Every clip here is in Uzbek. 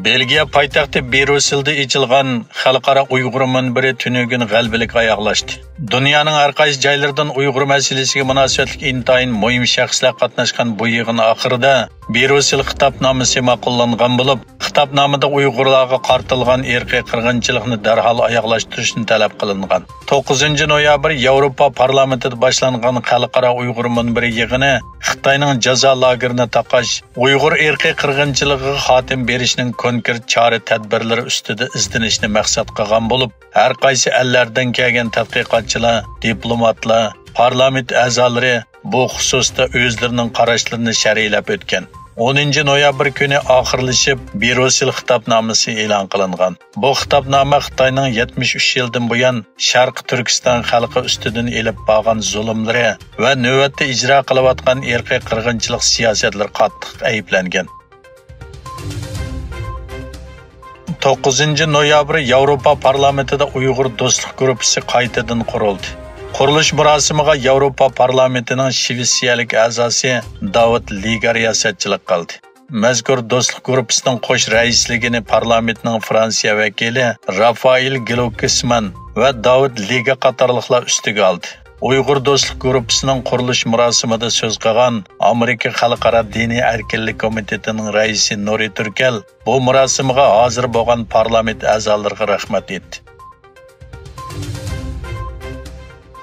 Belgiya poytaxti Brüsselda ochilgan xalqaro Uyg'ur munbiri tunugun g'albilik oyoqlashdi. Dunyoning har qaysi joylaridan Uyg'ur masalasiga munosabatli intayin muhim shaxslar qatnashgan bu yig'in oxirida Brüssel xitobnomasi ma'qullangan bo'lib, xitobnomada Uyg'urlarga qartilgan irqiy qirg'inchilikni darhol oyoqlashtirishni talab qilingan. 9 noyabr Yevropa parlamentida boshlangan xalqaro Uyg'ur munbiri yig'ini Xitoyning jazo lagerini taqash, Uyg'ur irqiy qirg'inchiligiga xotim berishning konkret chora-tadbirlari ustida izlanishni maqsad qilgan bo'lib, har qaysi ellardan kelgan tadqiqotchilar, diplomatlar, parlament a'zolari bu xususda o'zlarining qarashlarini sharhlab o'tgan. 10 noyabr kuni oxirlashib, Brüssel xitobnomasi e'lon qilingan. Bu xitobnoma Xitoyning 73 yildan buyon Sharq Turkiston xalqi ustidan elib borgan zulmlari va navbatda ijro qilayotgan irqiy qirg'inchilik siyosatlari qattiq ayblangan. 9 noyabr Yevropa parlamentida Uyg'ur do'stlik guruhi qaytadan qurildi. Qurilish murosimiga Yevropa parlamentining Shvetsiyalik a'zosi David Liga riyosatchilik qildi. Mazkur do'stlik guruhining qo'sh raisligini parlamentning Fransiya vakili Rafael Glucksmann va David Liga qatorliqlar ustiga oldi. Uyg'ur do'stlik guruhining qurilish murosimida so'z qilgan Amerika Xalqaro diniy erkinlik komitetining raisi Nuri Turkel bu murosimga hozir bo'lgan parlament a'zolariga rahmat etdi.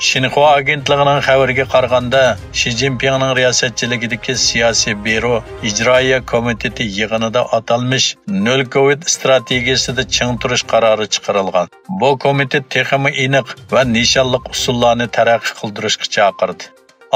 Xinhua agentligining xabariga qaraganda, Xi Jinpingning riyosatchiligidagi siyosiy biro ijroiya komiteti yig'inida atalmish nol Covid strategiyasida ching turish qarori chiqarilgan. Bu komitet texmi aniq va nishonliq usullarni taraqqiy qildirishga chaqirdi.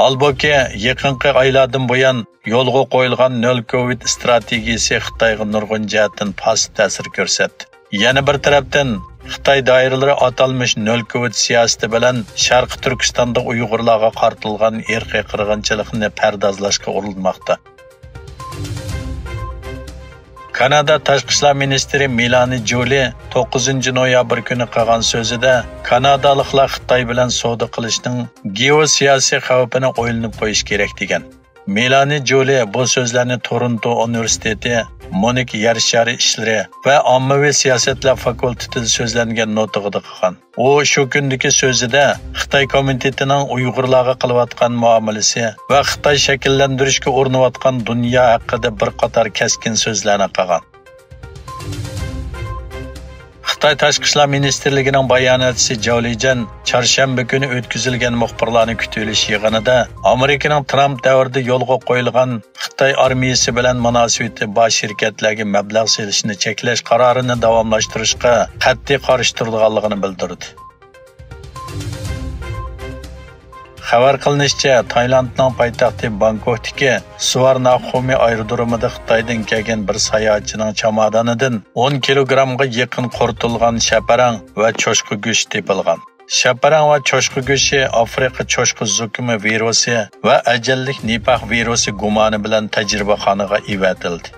Albuki, yaqinqi oylardan buyon yo'lga qo'yilgan nol Covid strategiyasi Xitoyga nurg'un jihatdan past ta'sir ko'rsatdi. Yana bir tarafdan Xitoy doiralari atalmish nol Covid siyosati bilan Sharq Turkistonda Uyg'urlarga qartilgan irqiy qirg'inchilikni pardozlashga urinmoqda. Kanada Tashqi ishlar ministri Melanie Joly 9 noyabr kuni qilgan so'zida Kanadaliklar Xitoy bilan savdo qilishning geosiyosiy xavfini o'ylanib qo'yish kerak degan. Melanie Joly bu so'zlarni Toronto universiteti Monik yer shari ishlari va ommaviy siyosatlar fakultetida so'zlangan nutqida qilgan. U shu kundagi so'zida Xitoy komitetining Uyg'urlarga qilayotgan muomalasi va Xitoy shakllantirishga urinayotgan dunyo haqida bir qator keskin so'zlarni qilgan. Xitoy Tashqi ishlar ministrligining bayonotchisi Jolijan chorshanba kuni o'tkazilgan muxbirlarni kutilish yig'inida Amerikaning Trump davrida yo'lga qo'yilgan Xitoy armiyasi bilan munosabati bor shirkatlarga mablag' selishni cheklash qarorini davomlashtirishga qat'iy qarshi turganligini bildirdi. Xabar qilinishicha, Tailandning poytaxti Bangkokdagi Suvarnabhumi aerodromida Xitoydan kelgan bir sayohatchining chamadonidan 10 kilogrammga yaqin quritilgan shaparang va cho'chqa go'sht topilgan. Shaparang va cho'chqa go'shti Afrika cho'chqa zukumi virusi va ajallik nipah virusi gumoni bilan tajribaxonaga evatildi.